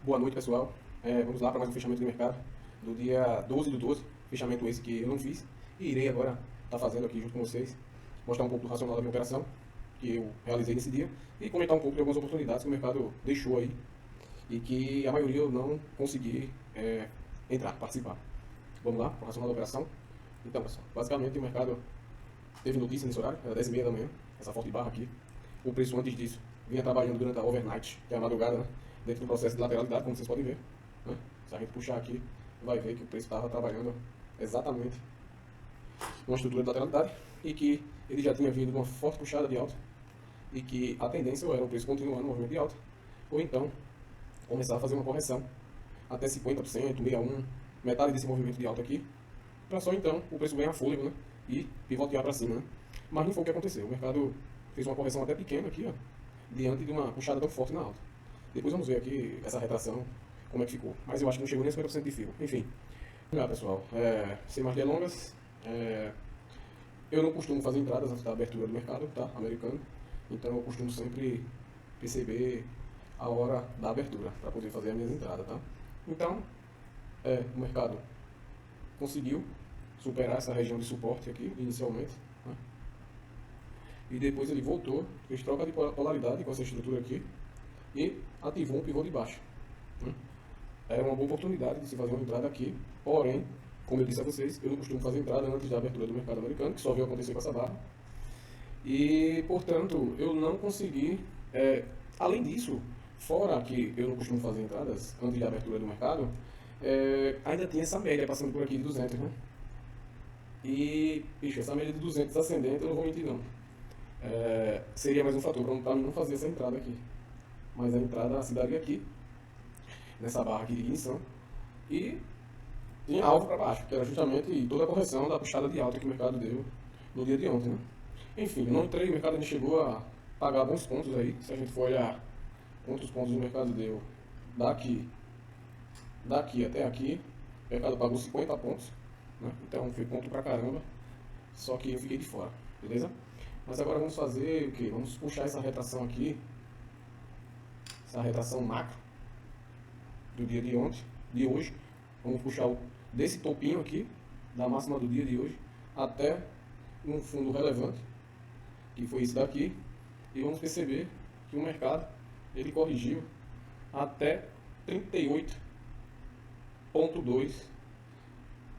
Boa noite, pessoal. Vamos lá para mais um fechamento de mercado do dia 12/12, fechamento esse que eu não fiz e irei agora estar fazendo aqui junto com vocês, mostrar um pouco do racional da minha operação que eu realizei nesse dia e comentar um pouco de algumas oportunidades que o mercado deixou aí e que a maioria eu não consegui entrar, participar. Vamos lá para o racional da operação. Então, pessoal, basicamente o mercado teve notícia nesse horário, era 10h30 da manhã, essa forte barra aqui. O preço antes disso vinha trabalhando durante a overnight, que é a madrugada, né? Dentro do processo de lateralidade, como vocês podem ver. Né? Se a gente puxar aqui, vai ver que o preço estava trabalhando exatamente numa estrutura de lateralidade e que ele já tinha vindo uma forte puxada de alta e que a tendência ou era o preço continuar no movimento de alta ou então começar a fazer uma correção até 50%, 61%, metade desse movimento de alta aqui, para só então o preço ganhar fôlego, né? E pivotear para cima. Né? Mas não foi o que aconteceu. O mercado fez uma correção até pequena aqui, ó, diante de uma puxada tão forte na alta. Depois vamos ver aqui essa retração, como é que ficou. Mas eu acho que não chegou nem a 50% de fio. Enfim. Vamos lá, pessoal. Sem mais delongas, eu não costumo fazer entradas antes da abertura do mercado, tá? Americano. Então eu costumo sempre perceber a hora da abertura, para poder fazer as minhas entradas, tá? Então, o mercado conseguiu superar essa região de suporte aqui, inicialmente, né? E depois ele voltou, fez troca de polaridade com essa estrutura aqui, e ativou um pivô de baixo. Né? Era uma boa oportunidade de se fazer uma entrada aqui, porém, como eu disse a vocês, eu não costumo fazer entrada antes da abertura do mercado americano, que só veio acontecer com essa barra. E, portanto, eu não consegui, além disso, fora que eu não costumo fazer entradas antes da abertura do mercado, ainda tinha essa média passando por aqui de 200, né? E, bicho, essa média de 200 ascendente, eu não vou mentir não. Seria mais um fator para mim não fazer essa entrada aqui. Mas a entrada se daria aqui, nessa barra aqui de ignição, e tinha alvo para baixo, que era justamente toda a correção da puxada de alta que o mercado deu no dia de ontem. Né? Enfim, não entrei, o mercado ainda chegou a pagar bons pontos aí, se a gente for olhar quantos pontos o mercado deu daqui até aqui, o mercado pagou 50 pontos, né? Então foi ponto pra caramba, só que eu fiquei de fora, beleza? Mas agora vamos fazer o que? Vamos puxar essa retração aqui, essa retração macro do dia de hoje. Vamos puxar desse topinho aqui, da máxima do dia de hoje, até um fundo relevante, que foi esse daqui, e vamos perceber que o mercado, ele corrigiu até 38,2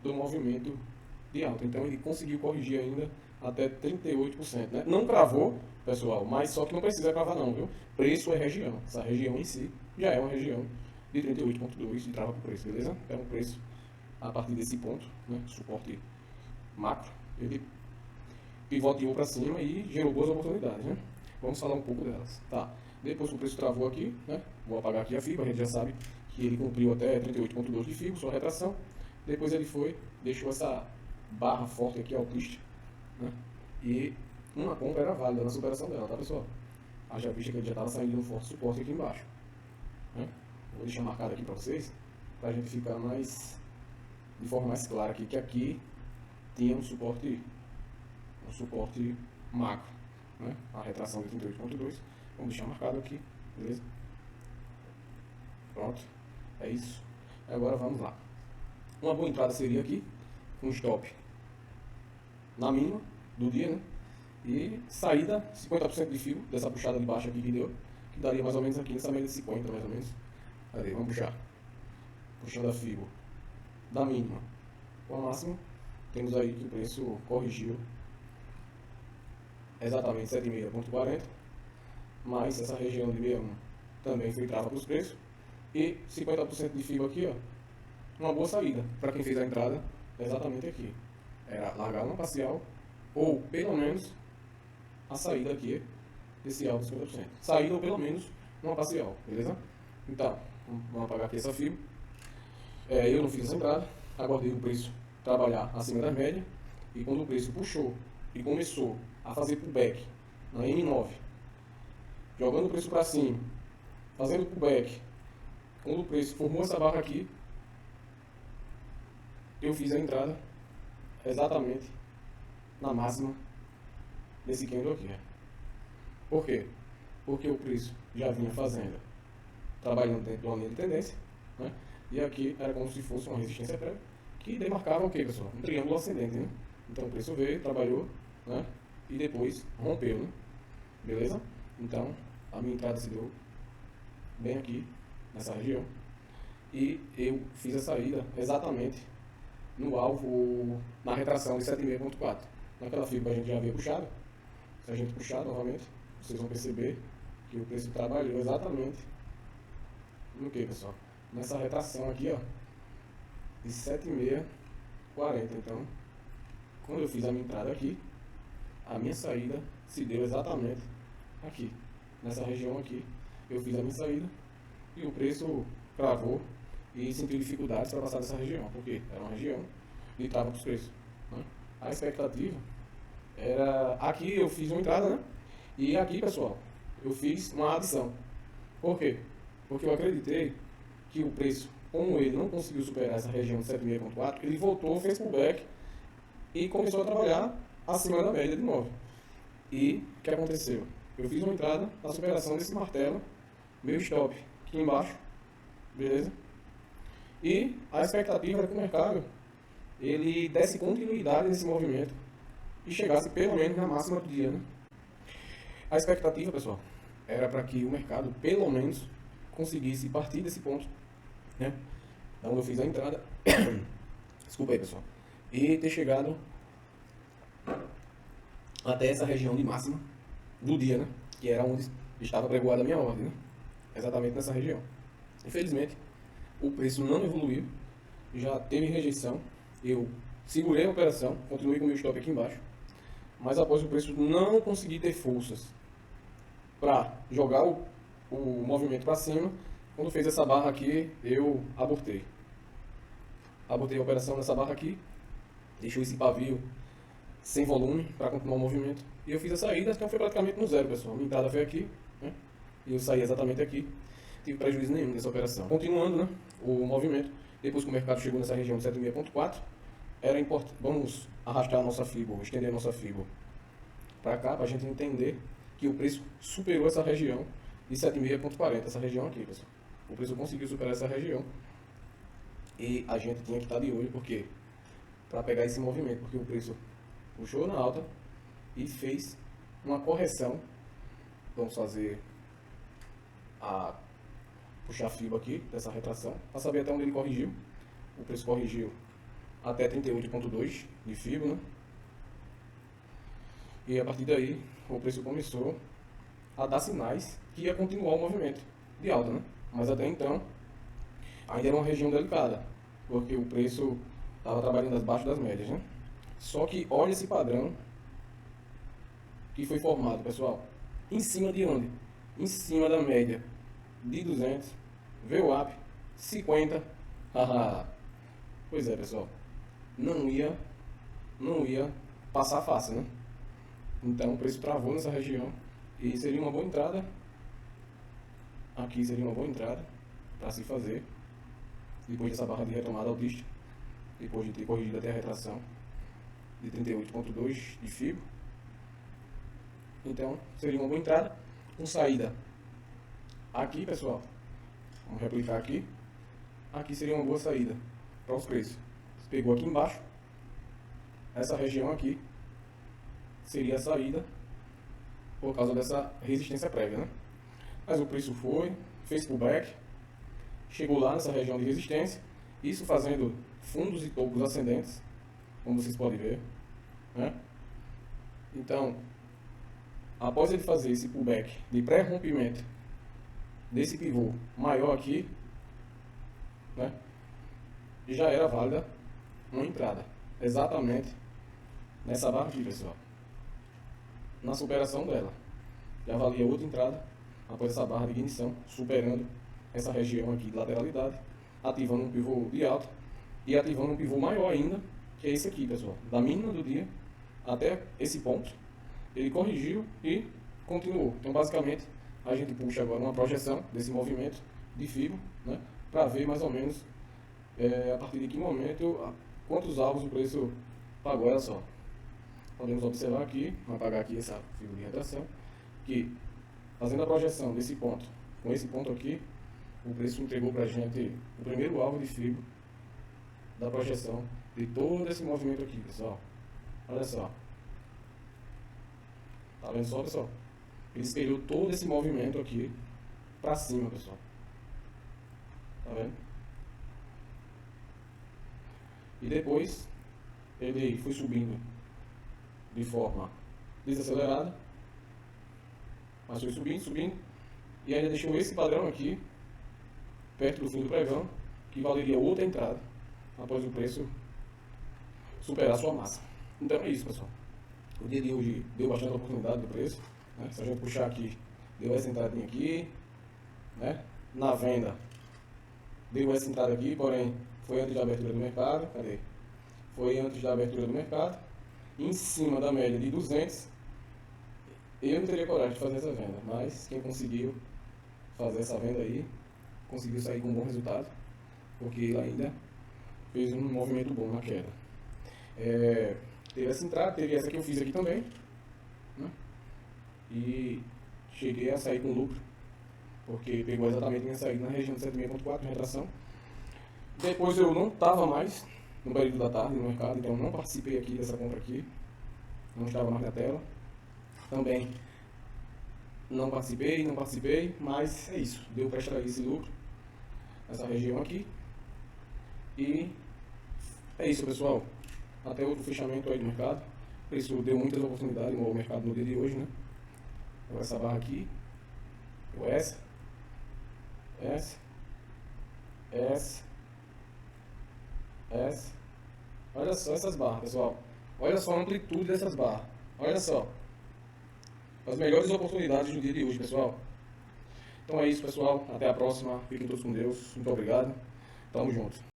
do movimento de alta. Então ele conseguiu corrigir ainda até 38%. Né? Não cravou, pessoal, mas só que não precisa cravar não, viu? Preço é região. Essa região em si já é uma região de 38,2 de trava para o preço, beleza? É um preço a partir desse ponto, né? Suporte macro, ele pivoteou para cima e gerou boas oportunidades, né? Vamos falar um pouco delas. Tá. Depois que o preço travou aqui, né? Vou apagar aqui a FIBA, a gente já sabe que ele cumpriu até 38,2 de FIBA, sua retração. Depois ele deixou essa barra forte aqui, altística, né? E uma compra era válida na superação dela, tá, pessoal? Haja vista que ele já estava saindo de um forte suporte aqui embaixo, né? Vou deixar marcado aqui para vocês, para a gente ficar de forma mais clara aqui, que aqui tinha um suporte macro, né? A retração de 38,2, vamos deixar marcado aqui, beleza? Pronto, é isso. Agora vamos lá. Uma boa entrada seria aqui, um stop na mínima do dia, né? E saída 50% de fio dessa puxada de baixo aqui que deu, que daria mais ou menos aqui nessa média de 50, mais ou menos. Cadê? Vamos puxar. Puxando a fio da mínima com a máxima, temos aí que o preço corrigiu exatamente 76,40, mas essa região de 61 também foi trava para os preços. E 50% de fio aqui, ó, uma boa saída para quem fez a entrada exatamente aqui. Era largar uma parcial ou pelo menos a saída aqui desse alvo de 50%. Saída ou pelo menos uma parcial, beleza? Então, vamos apagar aqui essa fio. Eu não fiz essa entrada, aguardei o preço trabalhar acima da média e quando o preço puxou e começou a fazer pullback na M9, jogando o preço para cima, fazendo pullback, quando o preço formou essa barra aqui, eu fiz a entrada exatamente na máxima desse candle aqui. Por quê? Porque o preço já vinha fazendo trabalhando dentro de uma linha de tendência, né? E aqui era como se fosse uma resistência prévia, que demarcava o que, pessoal? Um triângulo ascendente, né? Então o preço veio, trabalhou, né? E depois rompeu, né? Beleza? Então a minha entrada se deu bem aqui, nessa região. E eu fiz a saída exatamente no alvo, na retração de 76.4. Naquela fibra a gente já havia puxado. Se a gente puxar novamente, vocês vão perceber que o preço trabalhou exatamente no que, pessoal? Nessa retração aqui, ó, de 76.40. Então, quando eu fiz a minha entrada aqui, a minha saída se deu exatamente aqui, nessa região aqui. Eu fiz a minha saída e o preço cravou e sentiu dificuldades para passar dessa região, porque era uma região de trava para os preços, né? A expectativa era... Aqui eu fiz uma entrada, né? E aqui, pessoal, eu fiz uma adição. Por quê? Porque eu acreditei que o preço, como ele não conseguiu superar essa região de 76.4, ele voltou, fez pullback e começou a trabalhar acima da média de novo. E o que aconteceu? Eu fiz uma entrada na superação desse martelo, meu stop aqui embaixo, beleza? E a expectativa era que o mercado ele desse continuidade nesse movimento e chegasse pelo menos na máxima do dia, né? A expectativa, pessoal, era para que o mercado pelo menos conseguisse partir desse ponto, né? Então eu fiz a entrada, desculpa aí, pessoal, e ter chegado até essa região de máxima do dia, né? Que era onde estava pregoada a minha ordem, né? Exatamente nessa região. Infelizmente, o preço não evoluiu, já teve rejeição, eu segurei a operação, continuei com o meu stop aqui embaixo, mas após o preço não conseguir ter forças para jogar o movimento para cima, quando fez essa barra aqui, eu abortei. Abortei a operação nessa barra aqui, deixou esse pavio sem volume para continuar o movimento, e eu fiz a saída, então foi praticamente no zero, pessoal. Minha entrada foi aqui, né? E eu saí exatamente aqui, tive prejuízo nenhum nessa operação. Continuando, né, o movimento, depois que o mercado chegou nessa região de 76.4, era importante, vamos arrastar a nossa FIBO, estender a nossa FIBO para cá, para a gente entender que o preço superou essa região de 76.40, essa região aqui, pessoal. O preço conseguiu superar essa região e a gente tinha que estar de olho, porque para pegar esse movimento, porque o preço puxou na alta e fez uma correção. Vamos fazer puxar a FIBO aqui dessa retração para saber até onde ele corrigiu. O preço corrigiu até 38.2 de FIBO, né? E a partir daí o preço começou a dar sinais que ia continuar o movimento de alta, né? Mas até então ainda era uma região delicada, porque o preço estava trabalhando abaixo das médias, né? Só que olha esse padrão que foi formado, pessoal, em cima de onde? Em cima da média de 200, VWAP 50. Pois é, pessoal, não ia passar fácil, né? Então o preço travou nessa região e seria uma boa entrada. Aqui seria uma boa entrada para se fazer depois dessa barra de retomada altística, depois de ter corrigido até a retração de 38.2 de FIBO. Então seria uma boa entrada com saída aqui, pessoal. Vamos replicar aqui. Aqui seria uma boa saída para os preços. Pegou aqui embaixo, essa região aqui seria a saída por causa dessa resistência prévia, né? Mas o preço fez pullback, chegou lá nessa região de resistência, isso fazendo fundos e topos ascendentes, como vocês podem ver, né? Então, após ele fazer esse pullback de pré-rompimento desse pivô maior aqui, né, já era válida uma entrada, exatamente nessa barra aqui, pessoal. Na superação dela, já valia outra entrada após essa barra de ignição, superando essa região aqui de lateralidade, ativando um pivô de alta e ativando um pivô maior ainda, que é esse aqui, pessoal, da mínima do dia até esse ponto. Ele corrigiu e continuou. Então, basicamente, a gente puxa agora uma projeção desse movimento de FIBO, né, para ver mais ou menos a partir de que momento, quantos alvos o preço pagou. Olha só, podemos observar aqui, vou apagar aqui essa figura de retração, que fazendo a projeção desse ponto com esse ponto aqui, o preço entregou para a gente o primeiro alvo de fibra da projeção de todo esse movimento aqui, pessoal. Olha só. Tá vendo só, pessoal? Ele espelhou todo esse movimento aqui para cima, pessoal. Tá vendo? E depois ele foi subindo de forma desacelerada, mas foi subindo, subindo, e ainda deixou esse padrão aqui perto do fim do pregão, que valeria outra entrada após o preço superar sua massa. Então é isso, pessoal. O dia de hoje deu bastante oportunidade do preço, né? Se a gente puxar aqui, deu essa entradinha aqui, né? Na venda deu essa entrada aqui, porém foi antes da abertura do mercado. Cadê? Foi antes da abertura do mercado, em cima da média de 200. Eu não teria coragem de fazer essa venda, mas quem conseguiu fazer essa venda aí conseguiu sair com um bom resultado, porque ele ainda fez um movimento bom na queda. Teve essa entrada, teve essa que eu fiz aqui também, né? E cheguei a sair com lucro, porque pegou exatamente minha saída na região de 76.4, retração. Depois eu não estava mais no período da tarde no mercado, então não participei aqui dessa compra aqui, não estava mais na tela. Também não participei, mas é isso, deu para extrair esse lucro nessa região aqui. E é isso, pessoal. Até outro fechamento aí do mercado. Isso deu muitas oportunidades no mercado no dia de hoje, né? Então, essa barra aqui, essa, olha só essas barras, pessoal. Olha só a amplitude dessas barras. Olha só. As melhores oportunidades do dia de hoje, pessoal. Então é isso, pessoal. Até a próxima. Fiquem todos com Deus. Muito obrigado. Tamo junto.